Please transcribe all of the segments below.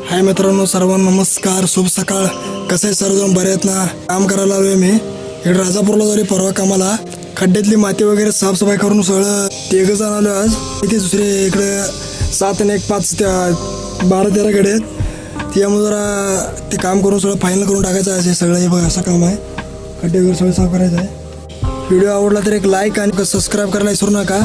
हाय मित्रांनो, सर्वांना नमस्कार, शुभ सकाळ. कसे सर्वजण बरे आहेत ना? काम करायला आलोय मी इकडे राजापूरला. झाली परवा कामाला खड्ड्यातली माती वगैरे साफसफाई करून सगळं 13 जण आलो आज. इथे दुसरे इकडे 7 आणि 1 5 त्या 12-13 गडे आहेत. त्यामुळे जरा ते काम करून सगळं फायनल करून टाकायचं आहे. सगळं हे बघा असं काम आहे. खड्डे वगैरे सगळं साफ करायचं आहे. व्हिडिओ आवडला तर एक लाईक आणि सबस्क्राईब करायला विसरू नका.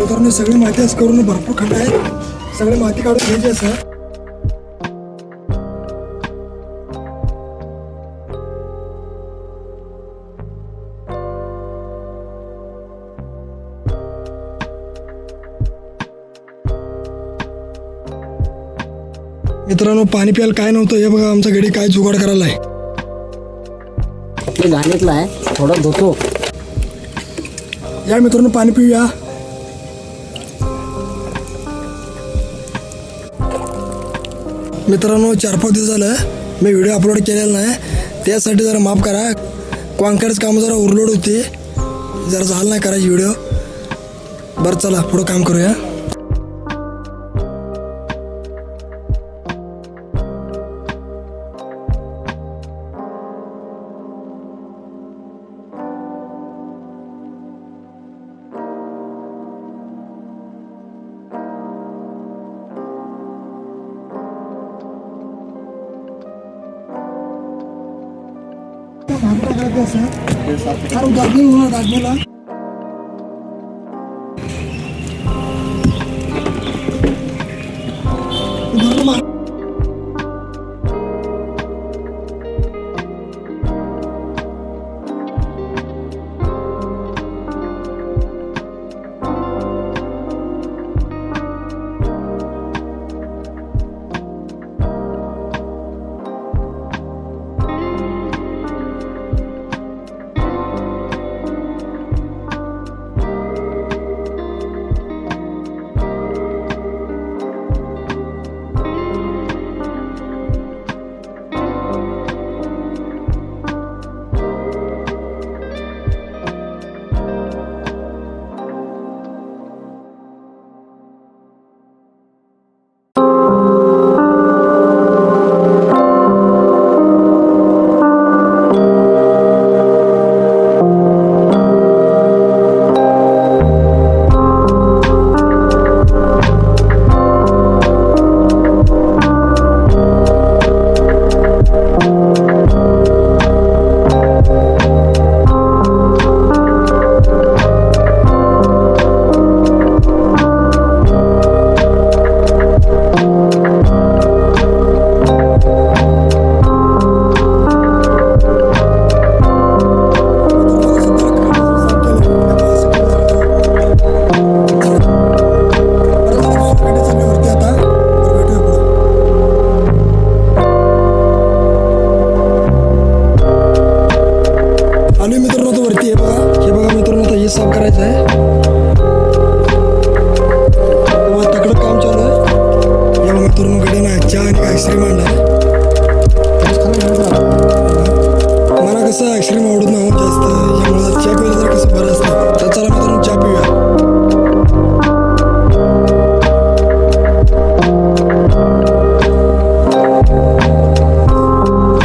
उदाहरण सगळी माती असं करून भरपूर खड्डे आहेत. सगळी माती काढून घ्यायची असं. मित्रांनो, पाणी प्यायला काय नव्हतं. हे बघा आमचा गडी काय जुगाड करायला आहे. घाणीतला आहे, थोडं धुतो. या मित्रांनो, पाणी पिऊया. मित्रांनो, 4-5 दिवस झालं मी व्हिडिओ अपलोड केलेला नाही. त्यासाठी जरा माफ करा. कॉन्क्रीटचं काम जरा ओव्हरलोड होती, जरा झालं नाही करायची व्हिडिओ. बरं चला पुढं काम करूया. दाखला साफ करायचं आहे. तकडं काम चालू आहे. या मित्रांनो, कडे ना चहा आणि आईस्क्रीम आणलाय. मला कसं आईस्क्रीम आवडत नाही जास्त, यामुळे चहा प्यायला जरा कसं बरं असतं. तर चला मित्रांनो, चहा पिऊया.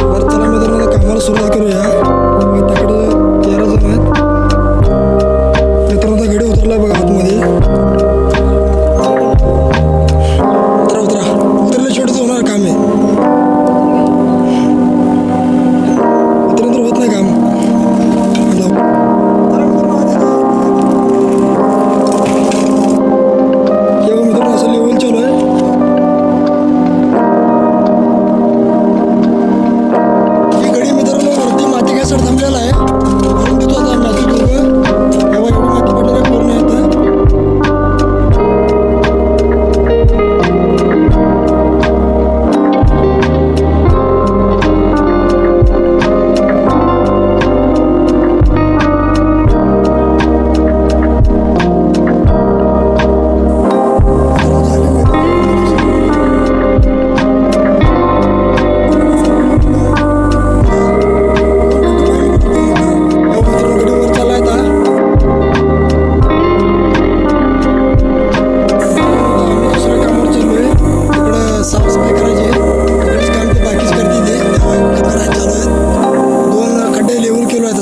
बरं चला मित्रांनो, कामाला सुरुवात करूया. तकडं 13 जण आहेत. मित्रांनो, गडी उतरला बघा आतमध्ये. उतरले शेवटचं होणार काम आहे. उतरल्यानंतर होत नाही काम. मित्रांनो, असं लेवल चालू आहे. ही गडी मित्रांनो वरती माती घ्यायसाठी थांबलेला आहे. भरून देतो आता माती करू. एवढी माती पडलेली पूर्ण येतं.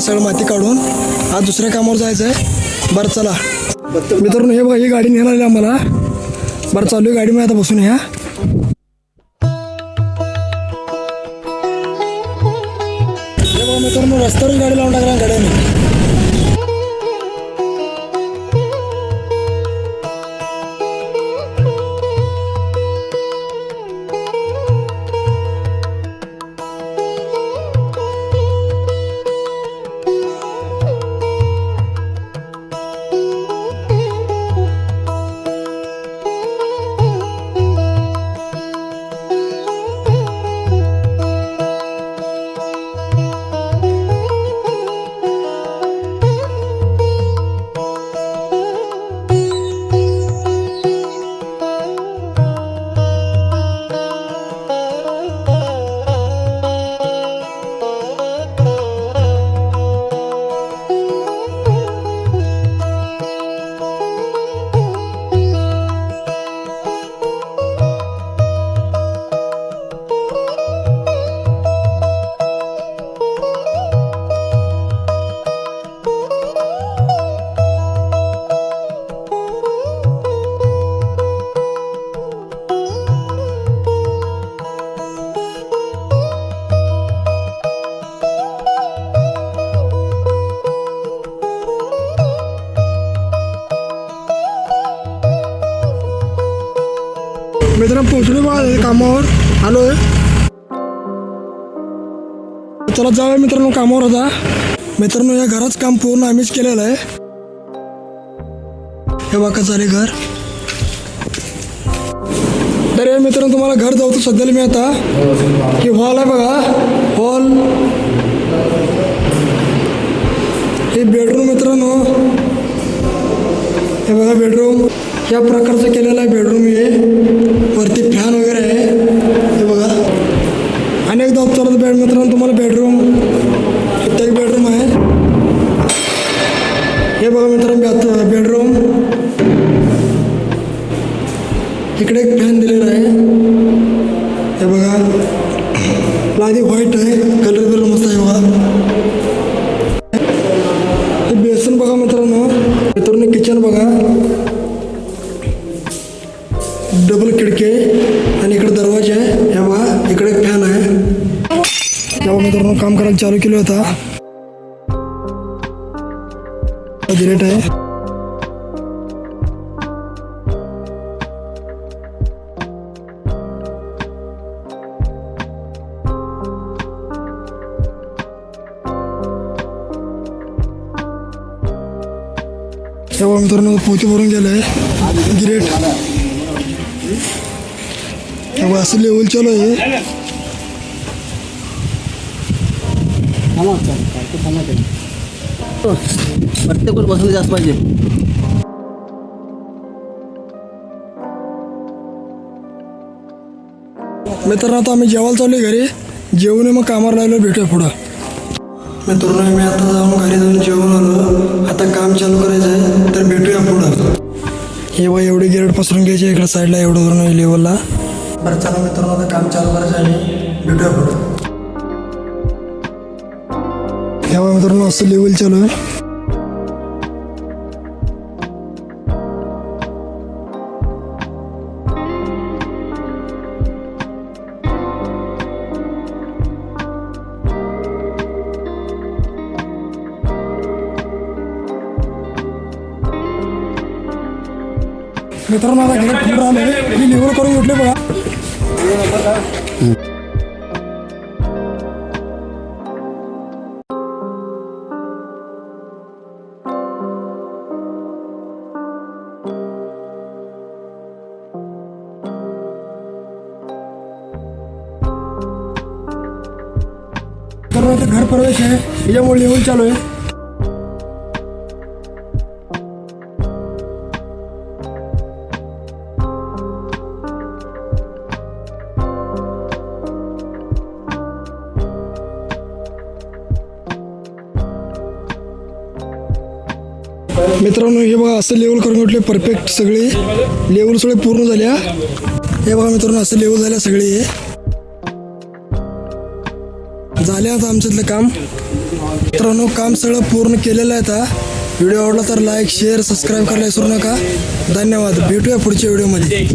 सगळं माती काढून आज दुसऱ्या कामावर जायचं आहे. बरं चला मित्रांनो, हे बघा ही गाडी नेणार आहे आम्हाला. बरं चालू आहे गाडी मी आता बसून ह्या. हे बघा मित्रांनो, रस्त्यावरच गाडी लावून टाकल्या गाड्याने. मित्रांनो पोहोचलो बघा कामावर आलोय. चला जाऊया मित्रांनो कामावर. आता मित्रांनो या घराचं काम पूर्ण आम्हीच केलेलं आहे. हे बघा झाले घर. तर हे मित्रांनो तुम्हाला घर जाऊ तर सध्याला मी आता की हॉल आहे बघा. हॉल हे बेडरूम मित्रांनो. हे बघा बेडरूम या प्रकारचं केलेलं आहे. बेडरूम हे वरती फॅन वगैरे आहे. हे बघा अनेकदा उपचाराचं बेड मित्रांनो तुम्हाला बेडरूम. इथं एक बेडरूम आहे. हे बघा मित्रांनो बेडरूम. इकडे एक फॅन दिलेला आहे. हे बघा लादी व्हाईट आहे. कलर बिलर मस्त आहे बघा. हे बेसन बघा मित्रांनो. किचन बघा. डबल खिडकी आहे आणि इकडे दरवाजा आहे. हे बघा इकडे एक फॅन आहे. तेव्हा मित्रांनो काम करायला चालू केलं होता. गिरेट आहे. तेव्हा मित्रांनो पोती भरून गेलंय. गिरेट तेव्हा असं लेवल चालू आहे. प्रत्येक वेळ बसले जास्त पाहिजे. मित्रांनो आता आम्ही जेवायला चालू आहे घरी. जेवून मग कामावर लागलो. भेटूया पुढं. मित्रांनो मी आता जाऊन घरी जाऊन जेवून आलो. आता काम चालू करायचं आहे तर भेटूया पुढं. हे बघा एवढी गिरेट पसरून घ्यायची इकडं साईडला एवढं धरून लेवलला. बरं चला मित्रांनो आता काम चालू करायचं आहे. भेटूया पुढं. तेव्हा मित्रांनो असं लेवल चालू आहे. मित्रांनो आता घरी पूर्ण आले. मी लेवल करून घेतले बघा. तर घर प्रवेश आहे. याच्यामुळे लेवल चालू आहे. मित्रांनो हे बघा असं लेवल करून घेतले. परफेक्ट सगळे लेवल सगळे पूर्ण झाल्या. हे बघा मित्रांनो असं लेवल झाल्या सगळे. झाले आता आमच्यातलं काम. मित्रांनो काम सगळं पूर्ण केलेलं आहे. आता व्हिडिओ आवडला तर लाईक शेअर सबस्क्राईब करायला विसरू नका. धन्यवाद. भेटूया पुढच्या व्हिडिओमध्ये.